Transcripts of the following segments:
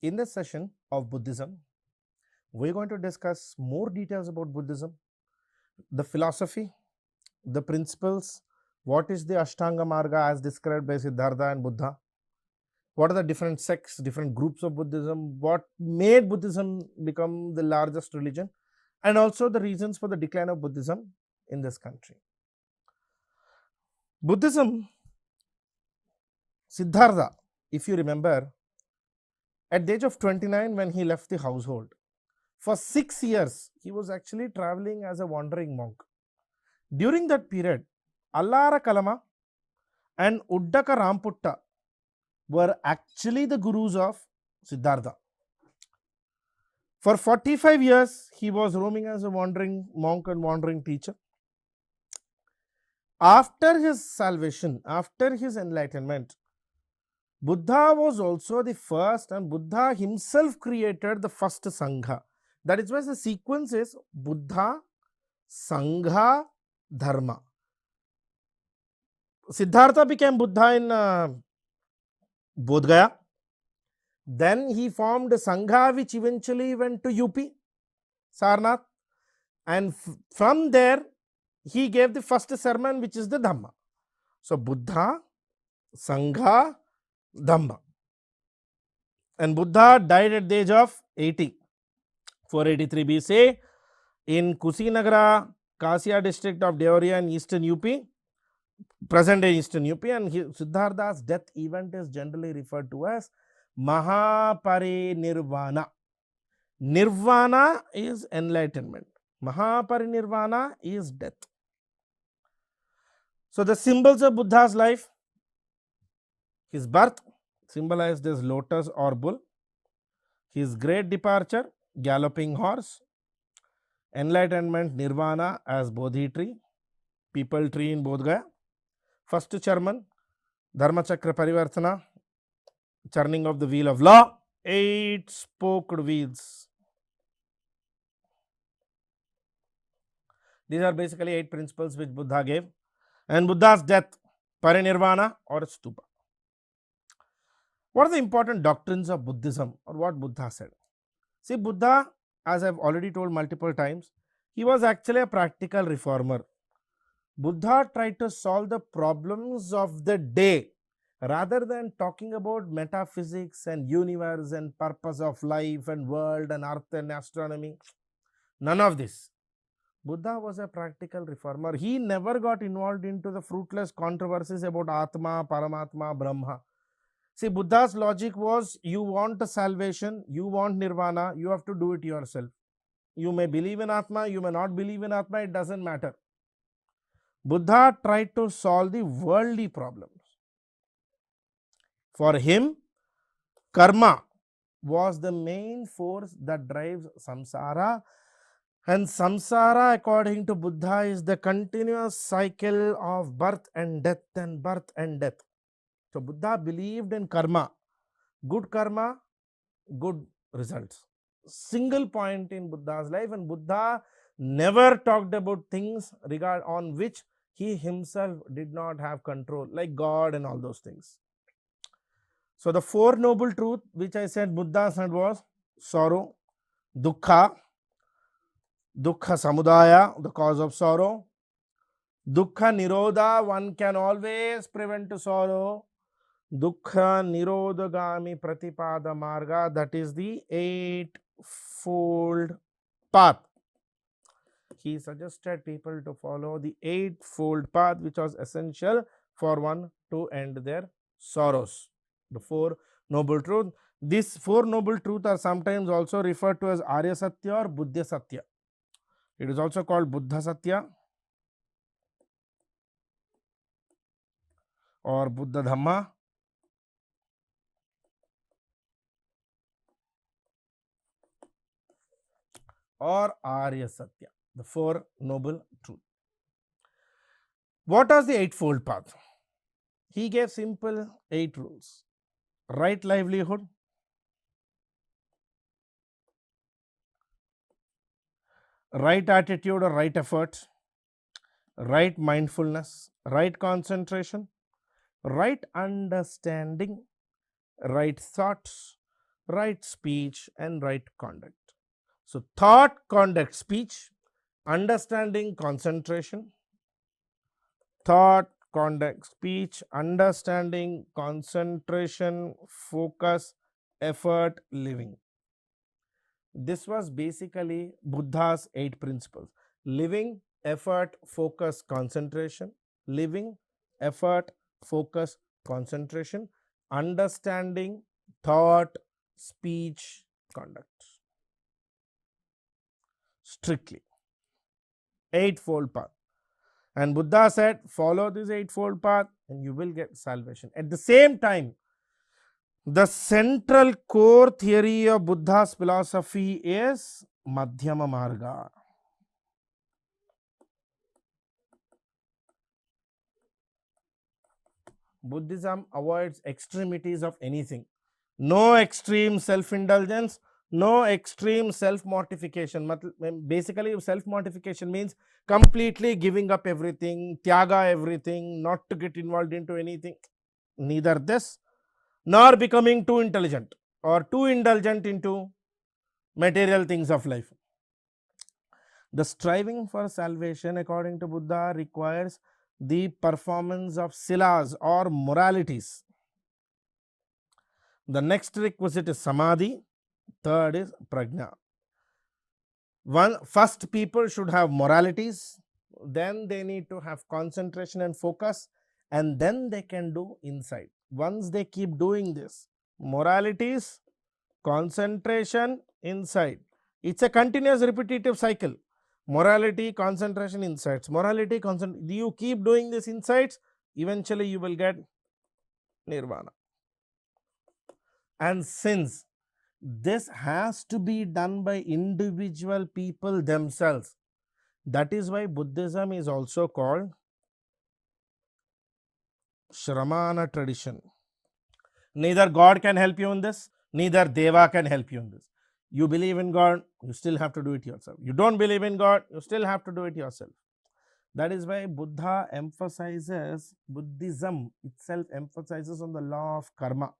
In this session of Buddhism, we're going to discuss more details about Buddhism, the philosophy, the principles, what is the Ashtanga Marga as described by Siddhartha and Buddha, what are the different sects, different groups of Buddhism, what made Buddhism become the largest religion, and also the reasons for the decline of Buddhism in this country. Buddhism, Siddhartha, if you remember, at the age of 29 when he left the household, for 6 years he was actually traveling as a wandering monk. During that period, Allara Kalama and Uddaka Ramputta were actually the gurus of Siddhartha. For 45 years, he was roaming as a wandering monk and wandering teacher. After his salvation, after his enlightenment, Buddha was also the first, and Buddha himself created the first Sangha. That is why the sequence is Buddha, Sangha, Dharma. Siddhartha became Buddha in Bodh Gaya. Then he formed Sangha, which eventually went to UP, Sarnath. And from there, he gave the first sermon, which is the Dhamma. So, Buddha, Sangha, Dhamma. And Buddha died at the age of 80, 483 BC, in Kusinagara, Kasia district of Deoria in eastern UP, present day eastern UP. And Siddhartha's death event is generally referred to as Mahaparinirvana. Nirvana is enlightenment. Mahaparinirvana is death. So, the symbols of Buddha's life: his birth, symbolized as lotus or bull; his great departure, galloping horse; enlightenment, nirvana, as Bodhi tree, people tree in Bodh Gaya; first Charman, Dharma Chakra Parivartana, churning of the wheel of law; 8-spoked wheels. These are basically 8 principles which Buddha gave. And Buddha's death, parinirvana or stupa. What are the important doctrines of Buddhism, or what Buddha said? See, Buddha, as I have already told multiple times, he was actually a practical reformer. Buddha tried to solve the problems of the day rather than talking about metaphysics and universe and purpose of life and world and earth and astronomy. None of this. Buddha was a practical reformer. He never got involved into the fruitless controversies about Atma, Paramatma, Brahma. See, Buddha's logic was, you want salvation, you want nirvana, you have to do it yourself. You may believe in Atma, you may not believe in Atma, it doesn't matter. Buddha tried to solve the worldly problems. For him, karma was the main force that drives samsara. And samsara, according to Buddha, is the continuous cycle of birth and death and birth and death. So, Buddha believed in karma, good results. Single point in Buddha's life, and Buddha never talked about things on which he himself did not have control, like God and all those things. So, the 4 noble truths which I said Buddha said was sorrow, dukkha, dukkha samudaya, the cause of sorrow; dukkha nirodha, one can always prevent sorrow; dukkha nirodhagami pratipada marga, that is the 8-fold path. He suggested people to follow the 8-fold path, which was essential for one to end their sorrows. The 4 noble truths. These 4 noble truths are sometimes also referred to as Arya Satya or Buddha Satya. It is also called Buddha Satya or Buddha Dhamma or Arya Satya, the 4 noble truths. What was the 8-fold path? He gave simple 8 rules: right livelihood, right attitude or right effort, right mindfulness, right concentration, right understanding, right thoughts, right speech, and right conduct. So, thought, conduct, speech, understanding, concentration, thought, conduct, speech, understanding, concentration, focus, effort, living. This was basically Buddha's 8 principles: living, effort, focus, concentration, living, effort, focus, concentration, understanding, thought, speech, conduct. Strictly. Eightfold path. And Buddha said, follow this eightfold path and you will get salvation. At the same time, the central core theory of Buddha's philosophy is Madhyama Marga. Buddhism avoids extremities of anything. No extreme self-indulgence, no extreme self-mortification. Basically, self-mortification means completely giving up everything, tyaga everything, not to get involved into anything. Neither this, nor becoming too intelligent or too indulgent into material things of life. The striving for salvation, according to Buddha, requires the performance of silas or moralities. The next requisite is samadhi, third is prajna. First, people should have moralities, then they need to have concentration and focus, and then they can do insight. Once they keep doing this, moralities, concentration, insight, it's a continuous repetitive cycle. Morality, concentration, insights, morality, concentration. You keep doing these insights, eventually you will get nirvana. And since this has to be done by individual people themselves, that is why Buddhism is also called Shramana tradition. Neither God can help you in this, neither Deva can help you in this. You believe in God, you still have to do it yourself. You don't believe in God, you still have to do it yourself. That is why Buddhism itself emphasizes on the law of karma.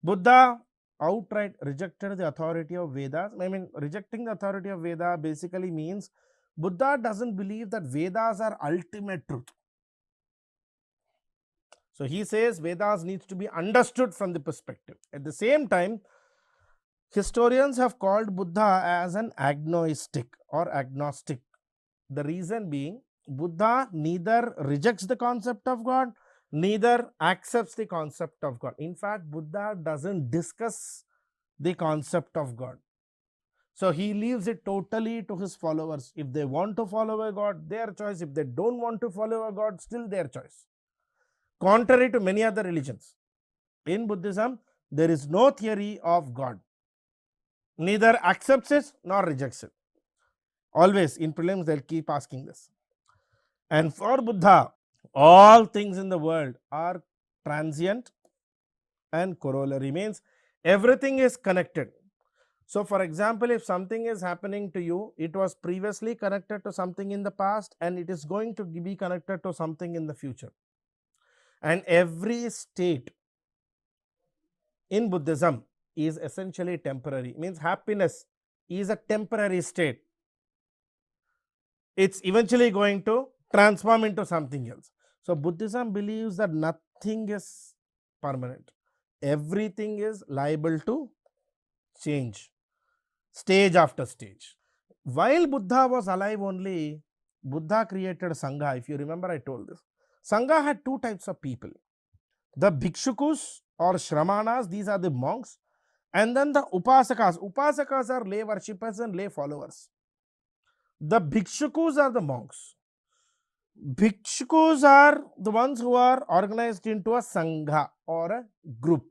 Buddha outright rejected the authority of Vedas. Rejecting the authority of Veda basically means Buddha doesn't believe that Vedas are ultimate truth. So he says Vedas needs to be understood from the perspective. At the same time, historians have called Buddha as an agnostic or agnostic. The reason being, Buddha neither rejects the concept of God, neither accepts the concept of God. In fact, Buddha doesn't discuss the concept of God. So he leaves it totally to his followers. If they want to follow a God, their choice. If they don't want to follow a God, still their choice. Contrary to many other religions, in Buddhism, there is no theory of God. Neither accepts it nor rejects it. Always in prelims, they'll keep asking this. And for Buddha, all things in the world are transient and corollary, means everything is connected. So, for example, if something is happening to you, it was previously connected to something in the past and it is going to be connected to something in the future. And every state in Buddhism is essentially temporary, means happiness is a temporary state. It's eventually going to transform into something else. So Buddhism believes that nothing is permanent. Everything is liable to change, stage after stage. While Buddha was alive only, Buddha created Sangha. If you remember, I told this. Sangha had 2 types of people. The Bhikshukus or Shramanas, these are the monks. And then the Upasakas. Upasakas are lay worshippers and lay followers. The Bhikshukus are the monks. Bhikshukus are the ones who are organized into a Sangha or a group.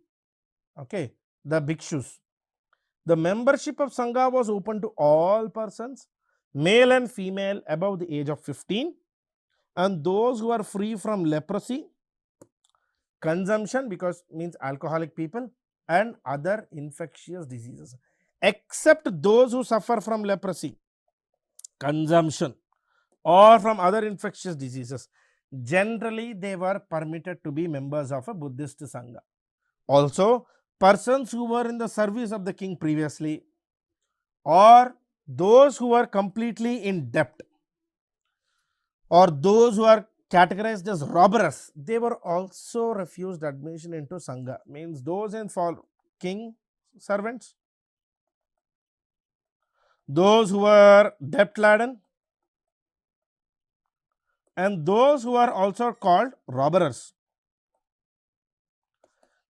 Okay, the Bhikshus. The membership of Sangha was open to all persons, male and female above the age of 15, and those who are free from leprosy, consumption, because means alcoholic people, and other infectious diseases, except those who suffer from leprosy, consumption, or from other infectious diseases. Generally, they were permitted to be members of a Buddhist Sangha. Also, persons who were in the service of the king previously, or those who were completely in debt, or those who are categorized as robbers, they were also refused admission into Sangha. Means those in for king servants, those who were debt laden, and those who are also called robbers.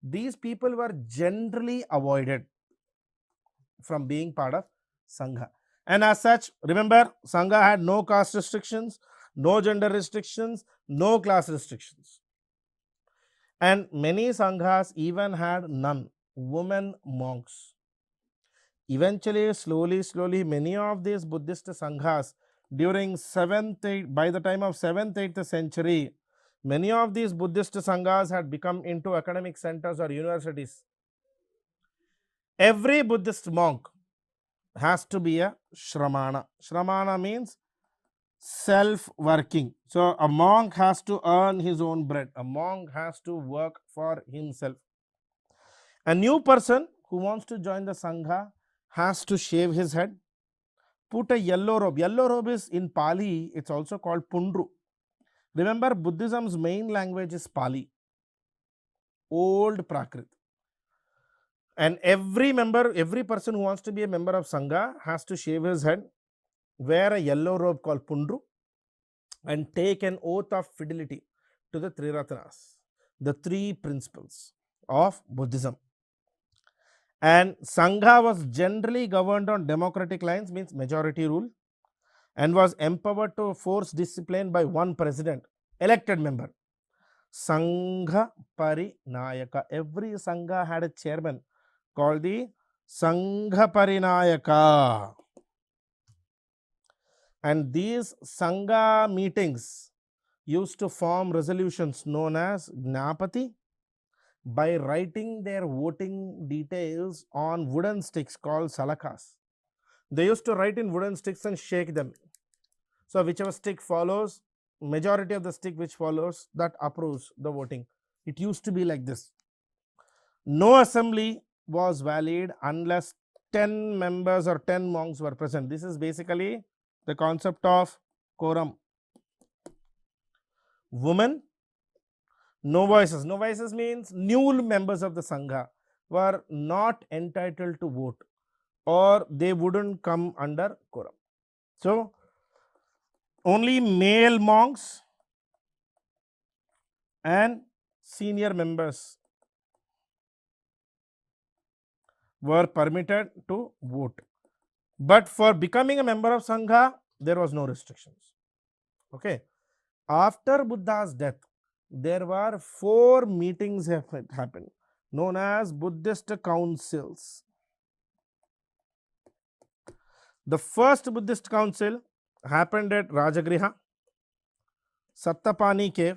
These people were generally avoided from being part of Sangha. And as such, remember, Sangha had no caste restrictions, no gender restrictions, no class restrictions. And many Sanghas even had none, women monks. Eventually, slowly, many of these Buddhist Sanghas during 7th, 8th, by the time of 7th, 8th century, many of these Buddhist Sanghas had become into academic centers or universities. Every Buddhist monk has to be a Shramana. Shramana means self-working. So, a monk has to earn his own bread. A monk has to work for himself. A new person who wants to join the Sangha has to shave his head, put a yellow robe. Yellow robe is in Pali, it's also called Pundru. Remember, Buddhism's main language is Pali, old Prakrit. And every person who wants to be a member of Sangha has to shave his head, wear a yellow robe called Pundru, and take an oath of fidelity to the Three Ratanas, the three principles of Buddhism. And Sangha was generally governed on democratic lines, means majority rule, and was empowered to force discipline by one president, elected member. Sangha Parinayaka. Every Sangha had a chairman called the Sangha Parinayaka. And these Sangha meetings used to form resolutions known as Gnapati by writing their voting details on wooden sticks called salakas. They used to write in wooden sticks and shake them. So, whichever stick follows, majority of the stick which follows, that approves the voting. It used to be like this. No assembly was valid unless 10 members or 10 monks were present. This is basically the concept of quorum. Women, novices. Novices means new members of the Sangha were not entitled to vote, or they wouldn't come under quorum. So, only male monks and senior members were permitted to vote. But for becoming a member of Sangha, there was no restrictions. Okay. After Buddha's death, there were 4 meetings happened, known as Buddhist councils. The first Buddhist council happened at Rajagriha, Sattapani cave,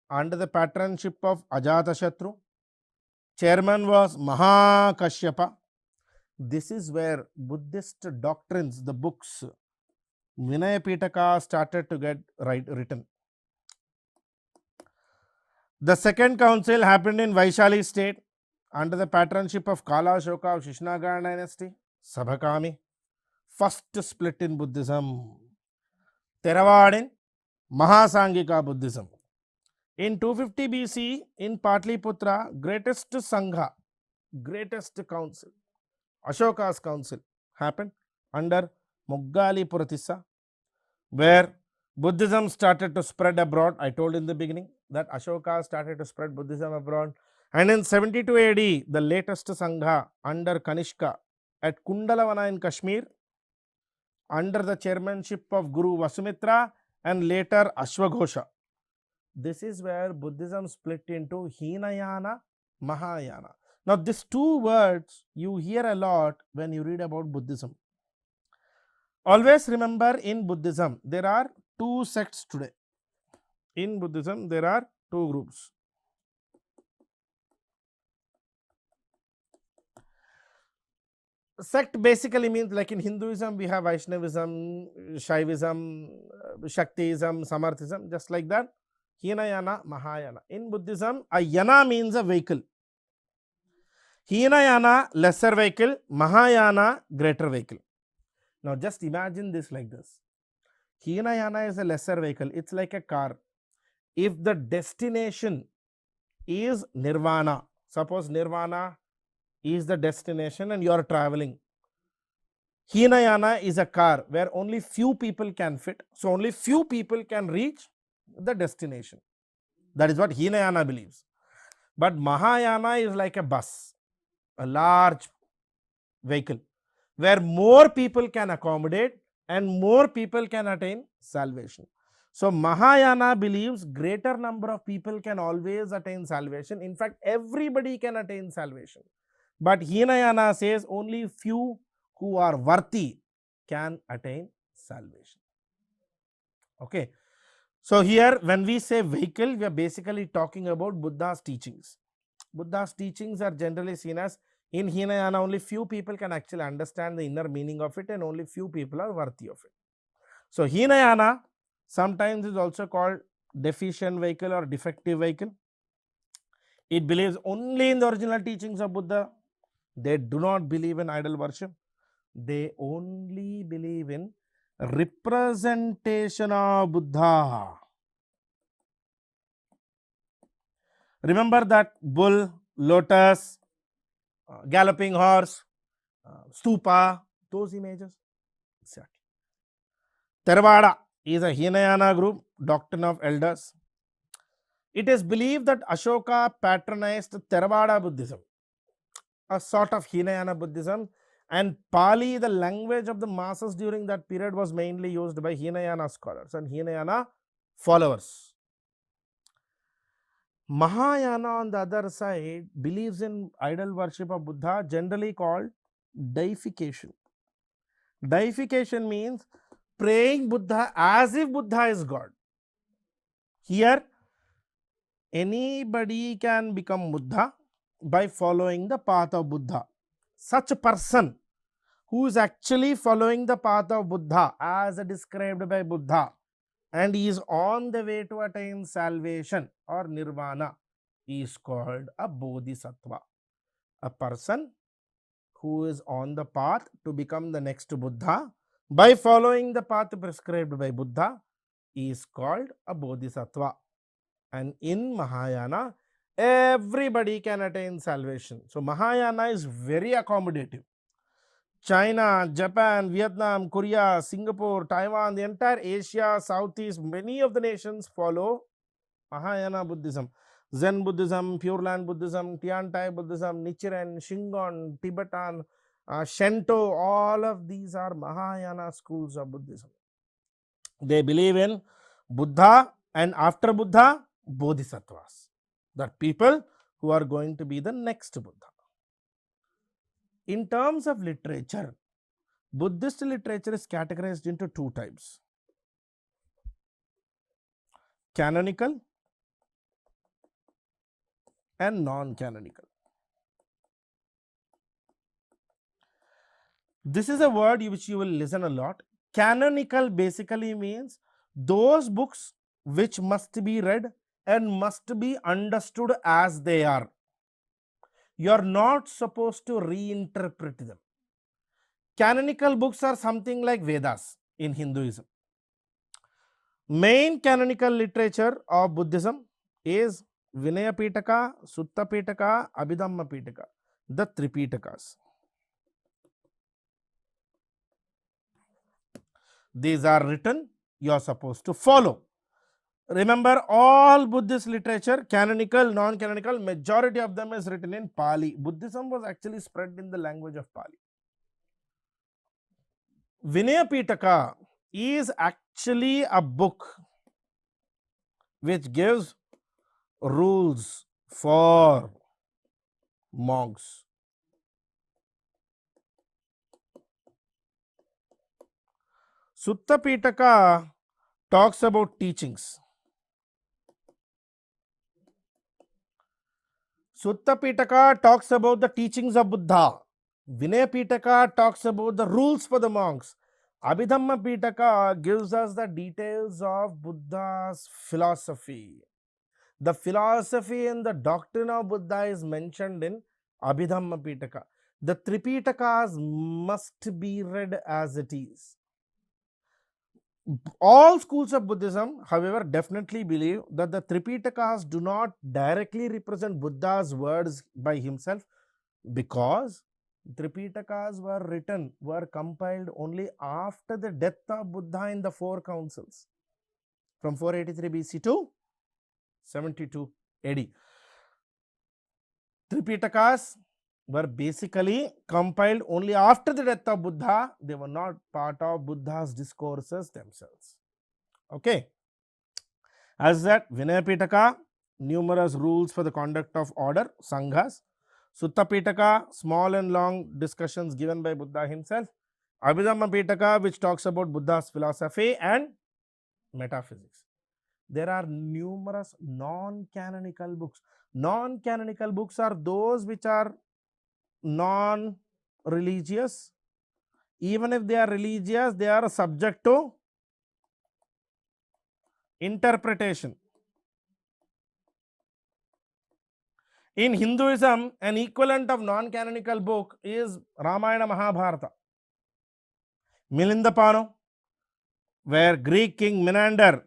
under the patronship of Ajatashatru. Chairman was Mahakashyapa. This is where Buddhist doctrines, the books, Vinaya Pitaka started to get written. The second council happened in Vaishali state under the patronship of Kala Ashoka of Shishnagara dynasty, Sabhakami. First split in Buddhism. Theravada in Mahasangika Buddhism. In 250 BC, in Patliputra, greatest Sangha, greatest council, Ashoka's council, happened under Moggalipura, where Buddhism started to spread abroad. I told in the beginning that Ashoka started to spread Buddhism abroad. And in 72 AD, the latest Sangha under Kanishka at Kundalavana in Kashmir, under the chairmanship of Guru Vasumitra and later Ashwaghosha. This is where Buddhism split into Hinayana, Mahayana. Now, these 2 words you hear a lot when you read about Buddhism. Always remember, in Buddhism, there are 2 sects today. In Buddhism, there are 2 groups. Sect basically means, like in Hinduism, we have Vaishnavism, Shaivism, Shaktism, Samarthism, just like that. Hinayana, Mahayana. In Buddhism, a yana means a vehicle. Hinayana lesser vehicle, Mahayana greater vehicle. Now just imagine this like this. Hinayana is a lesser vehicle. It's like a car. If the destination is nirvana, suppose nirvana is the destination and you are traveling. Hinayana is a car where only few people can fit. So only few people can reach the destination. That is what Hinayana believes. But Mahayana is like a bus, a large vehicle where more people can accommodate and more people can attain salvation. So Mahayana believes greater number of people can always attain salvation. In fact, everybody can attain salvation. But Hinayana says only few who are worthy can attain salvation. Okay. So here when we say vehicle, we are basically talking about Buddha's teachings. Buddha's teachings are generally seen as, in Hinayana only few people can actually understand the inner meaning of it and only few people are worthy of it. So Hinayana sometimes is also called deficient vehicle or defective vehicle. It believes only in the original teachings of Buddha. They do not believe in idol worship. They only believe in representation of Buddha. Remember that bull, lotus, galloping horse, stupa, those images. Exactly. Theravada is a Hinayana group, doctrine of elders. It is believed that Ashoka patronized Theravada Buddhism, a sort of Hinayana Buddhism, and Pali, the language of the masses during that period, was mainly used by Hinayana scholars and Hinayana followers. Mahayana, on the other side, believes in idol worship of Buddha, generally called deification. Deification means praying Buddha as if Buddha is God. Here, anybody can become Buddha by following the path of Buddha. Such a person who is actually following the path of Buddha as described by Buddha and is on the way to attain salvation or nirvana is called a bodhisattva. A person who is on the path to become the next Buddha by following the path prescribed by Buddha is called a bodhisattva. And in Mahayana, everybody can attain salvation. So Mahayana is very accommodative. China, Japan, Vietnam, Korea, Singapore, Taiwan, the entire Asia, Southeast, many of the nations follow Mahayana Buddhism. Zen Buddhism, Pure Land Buddhism, Tiantai Buddhism, Nichiren, Shingon, Tibetan, Shinto, all of these are Mahayana schools of Buddhism. They believe in Buddha and after Buddha, Bodhisattvas. That people who are going to be the next Buddha. In terms of literature, Buddhist literature is categorized into two types: canonical and non-canonical. This is a word which you will listen a lot. Canonical basically means those books which must be read and must be understood as they are. You are not supposed to reinterpret them. Canonical books are something like Vedas in Hinduism. Main canonical literature of Buddhism is Vinaya Pitaka, Sutta Pitaka, Abhidhamma Pitaka, the Tripitakas. These are written, you are supposed to follow. Remember, all Buddhist literature, canonical, non-canonical, majority of them is written in Pali. Buddhism was actually spread in the language of Pali. Vinaya Pitaka is actually a book which gives rules for monks. Sutta Pitaka talks about teachings. Sutta Pitaka talks about the teachings of Buddha. Vinaya Pitaka talks about the rules for the monks. Abhidhamma Pitaka gives us the details of Buddha's philosophy. The philosophy and the doctrine of Buddha is mentioned in Abhidhamma-pitaka. The Tripitakas must be read as it is. All schools of Buddhism, however, definitely believe that the Tripitakas do not directly represent Buddha's words by himself, because Tripitakas were compiled only after the death of Buddha in the 4 councils from 483 BC to 72 AD. Tripitakas were basically compiled only after the death of Buddha. They were not part of Buddha's discourses themselves. Okay. As that, Vinaya Pitaka, numerous rules for the conduct of order, sanghas. Sutta Pitaka, small and long discussions given by Buddha himself. Abhidhamma Pitaka, which talks about Buddha's philosophy and metaphysics. There are numerous non-canonical books. Non-canonical books are those which are non-religious. Even if they are religious, they are subject to interpretation. In Hinduism, an equivalent of non-canonical book is Ramayana Mahabharata. Milindapano, where Greek king Menander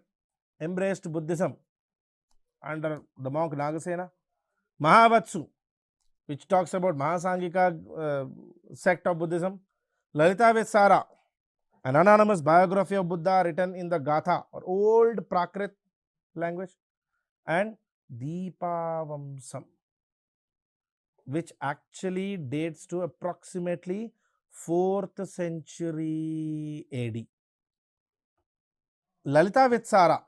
embraced Buddhism under the monk Nagasena. Mahavatsu, which talks about Mahasangika sect of Buddhism. 𝗧𝗦𝗔𝗧, an anonymous biography of Buddha written in the Gatha or old Prakrit language. And 𝗂𝗶𝗺𝗺𝗀, which actually dates to approximately 4th century AD. 𝗧𝗦𝗔𝗧,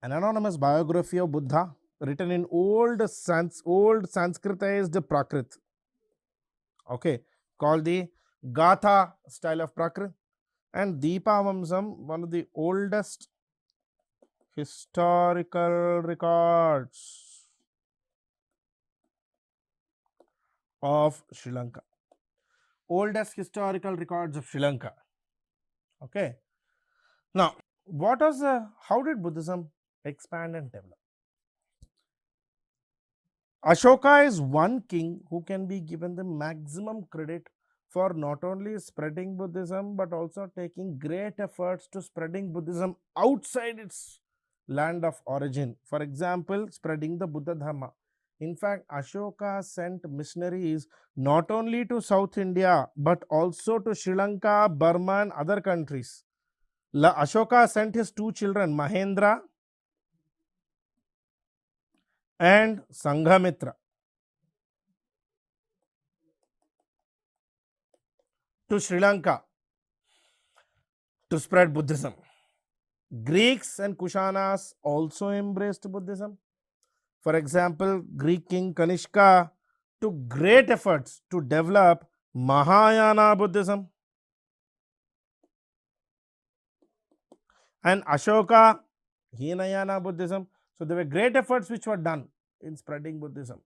an anonymous biography of Buddha written in old Sanskritized Prakrit, okay, called the Gatha style of Prakrit. And 𝗂𝗶𝗺𝗺𝗀, one of the oldest historical records of Sri Lanka. Oldest historical records of Sri Lanka. Okay. Now, how did Buddhism expand and develop? Ashoka is one king who can be given the maximum credit for not only spreading Buddhism but also taking great efforts to spreading Buddhism outside its land of origin. For example, spreading the Buddha Dharma. In fact, Ashoka sent missionaries not only to South India but also to Sri Lanka, Burma and other countries. Ashoka sent his 2 children, Mahendra and Sanghamitra, to Sri Lanka to spread Buddhism. Greeks and Kushanas also embraced Buddhism. For example, Greek king Kanishka took great efforts to develop Mahayana Buddhism. And Ashoka, Hinayana Buddhism. So there were great efforts which were done in spreading Buddhism.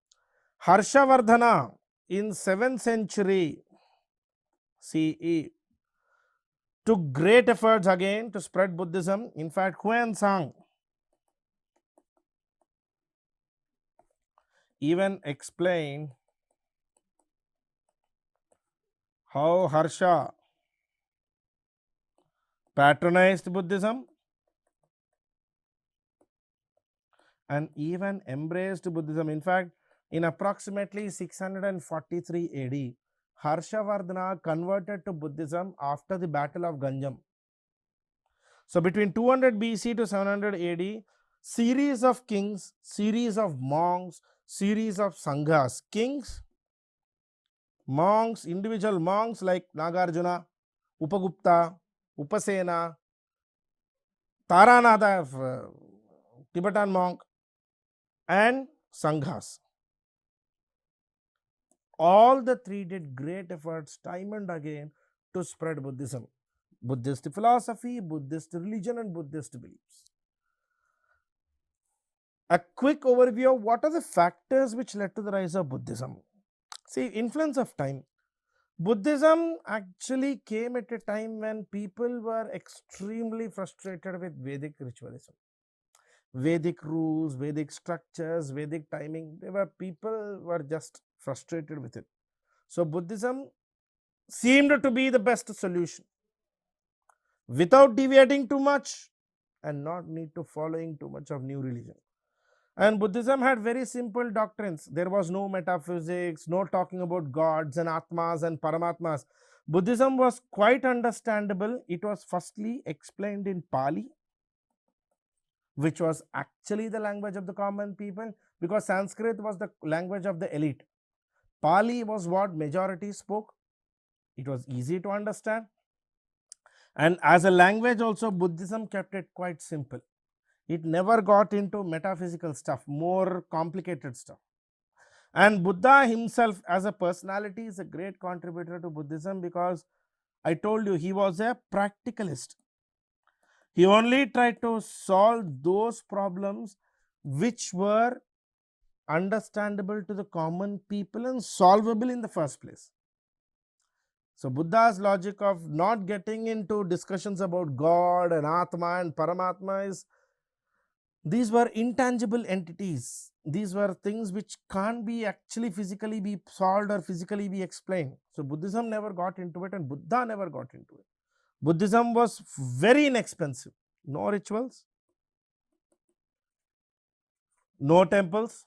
Harshavardhana in 7th century CE took great efforts again to spread Buddhism. In fact, Huansang even explained how Harsha patronized Buddhism and even embraced Buddhism. In fact, in approximately 643 AD, Harshavardhana converted to Buddhism after the Battle of Ganjam. So between 200 BC to 700 AD, series of kings, series of monks, series of sanghas, kings, monks, individual monks like Nagarjuna, Upagupta, Upasena, Taranatha, Tibetan monk, and sanghas. All the 3 did great efforts time and again to spread Buddhism, Buddhist philosophy, Buddhist religion and Buddhist beliefs. A quick overview of what are the factors which led to the rise of Buddhism. See, influence of time. Buddhism actually came at a time when people were extremely frustrated with Vedic ritualism. Vedic rules, Vedic structures, Vedic timing. People were just frustrated with it. So Buddhism seemed to be the best solution without deviating too much and not need to following too much of new religion. And Buddhism had very simple doctrines. There was no metaphysics, no talking about gods and atmas and paramatmas. Buddhism was quite understandable. It was firstly explained in Pali, which was actually the language of the common people, because Sanskrit was the language of the elite. Pali was what majority spoke. It was easy to understand. And as a language also, Buddhism kept it quite simple. It never got into metaphysical stuff, more complicated stuff. And Buddha himself as a personality is a great contributor to Buddhism, because I told you he was a practicalist. He only tried to solve those problems which were understandable to the common people and solvable in the first place. So Buddha's logic of not getting into discussions about God and Atma and Paramatma is, these were intangible entities. These were things which can't be actually physically be solved or physically be explained. So Buddhism never got into it, and Buddha never got into it. Buddhism was very inexpensive. No rituals, no temples,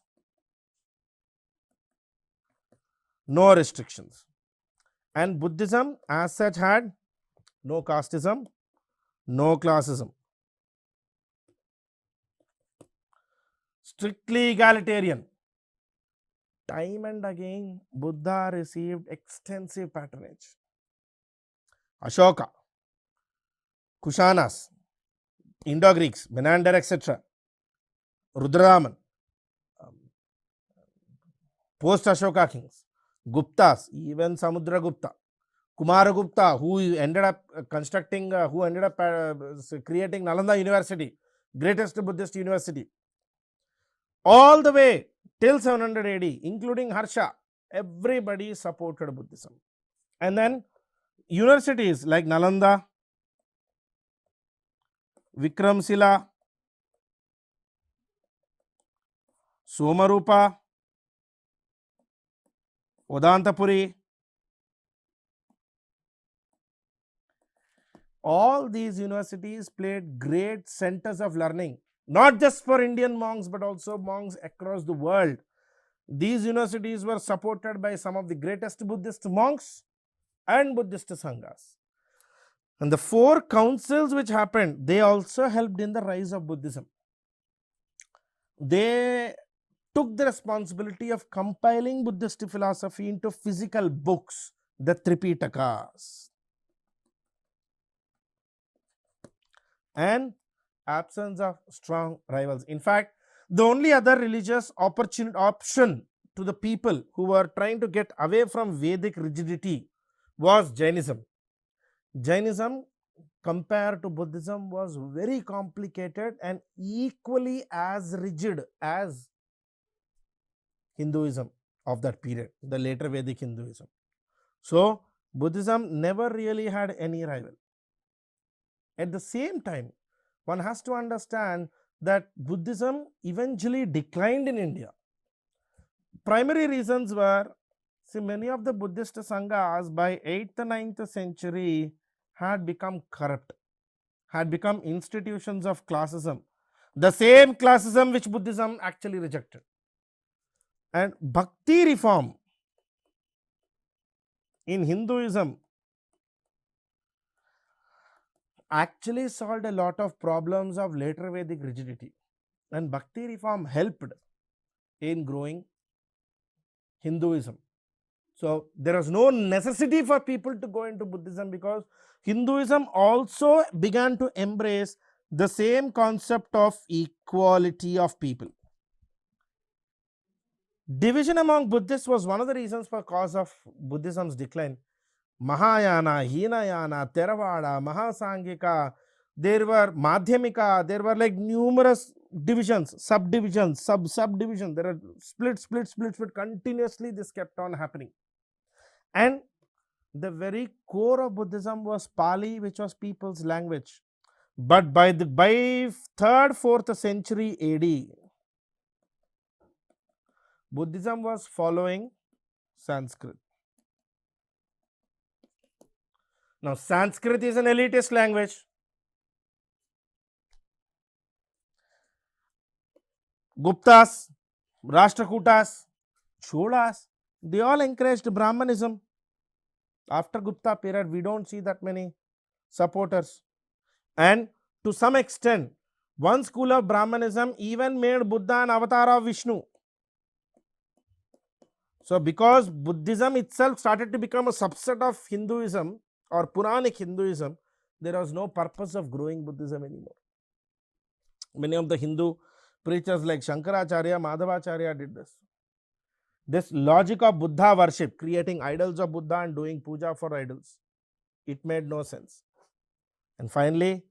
no restrictions. And Buddhism as such had no casteism, no classism. Strictly egalitarian. Time and again, Buddha received extensive patronage. Ashoka, Kushanas, Indo-Greeks, Menander, etc. Rudraraman, post-Ashoka kings, Guptas, even Samudragupta, Kumaragupta, who ended up constructing, creating Nalanda University, greatest Buddhist university. All the way till 700 AD, including Harsha, everybody supported Buddhism. And then universities like Nalanda, Vikramshila, Somarupa, Odantapuri, all these universities played great centers of learning, not just for Indian monks but also monks across the world. These universities were supported by some of the greatest Buddhist monks and Buddhist sanghas. And the 4 councils which happened, they also helped in the rise of Buddhism. They took the responsibility of compiling Buddhist philosophy into physical books, the Tripitakas. And absence of strong rivals. In fact, the only other religious option to the people who were trying to get away from Vedic rigidity was Jainism. Jainism, compared to Buddhism, was very complicated and equally as rigid as Hinduism of that period, the later Vedic Hinduism. So Buddhism never really had any rival. At the same time, one has to understand that Buddhism eventually declined in India. Primary reasons were, see, many of the Buddhist sanghas by 8th and 9th century had become corrupt, had become institutions of classism, the same classism which Buddhism actually rejected. And bhakti reform in Hinduism actually solved a lot of problems of later Vedic rigidity, and bhakti reform helped in growing Hinduism. So there was no necessity for people to go into Buddhism, because Hinduism also began to embrace the same concept of equality of people. Division among Buddhists was one of the reasons for cause of Buddhism's decline. Mahayana, Hinayana, Theravada, Mahasangika, there were Madhyamika, there were like numerous divisions, subdivisions, subdivisions, there are splits, but continuously this kept on happening. And the very core of Buddhism was Pali, which was people's language. But by 3rd, 4th century AD, Buddhism was following Sanskrit. Now, Sanskrit is an elitist language. Guptas, Rashtrakutas, Cholas, they all encouraged Brahmanism. After Gupta period, we don't see that many supporters. And to some extent, one school of Brahmanism even made Buddha an avatar of Vishnu. So, because Buddhism itself started to become a subset of Hinduism or Puranic Hinduism, there was no purpose of growing Buddhism anymore. Many of the Hindu preachers like Shankaracharya, Madhavacharya did this. This logic of Buddha worship, creating idols of Buddha and doing puja for idols, it made no sense. And finally,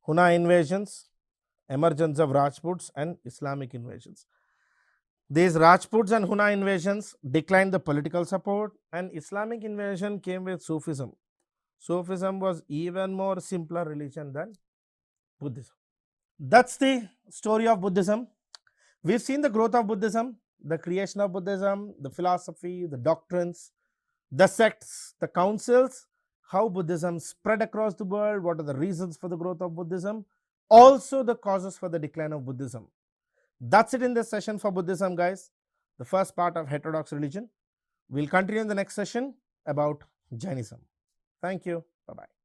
Huna invasions, emergence of Rajputs and Islamic invasions. These Rajputs and Huna invasions declined the political support, and Islamic invasion came with Sufism. Sufism was even more simpler religion than Buddhism. That's the story of Buddhism. We've seen the growth of Buddhism, the creation of Buddhism, the philosophy, the doctrines, the sects, the councils, how Buddhism spread across the world, what are the reasons for the growth of Buddhism, also the causes for the decline of Buddhism. That's it in this session for Buddhism, guys, the first part of heterodox religion. We'll continue in the next session about Jainism. Thank you. Bye-bye.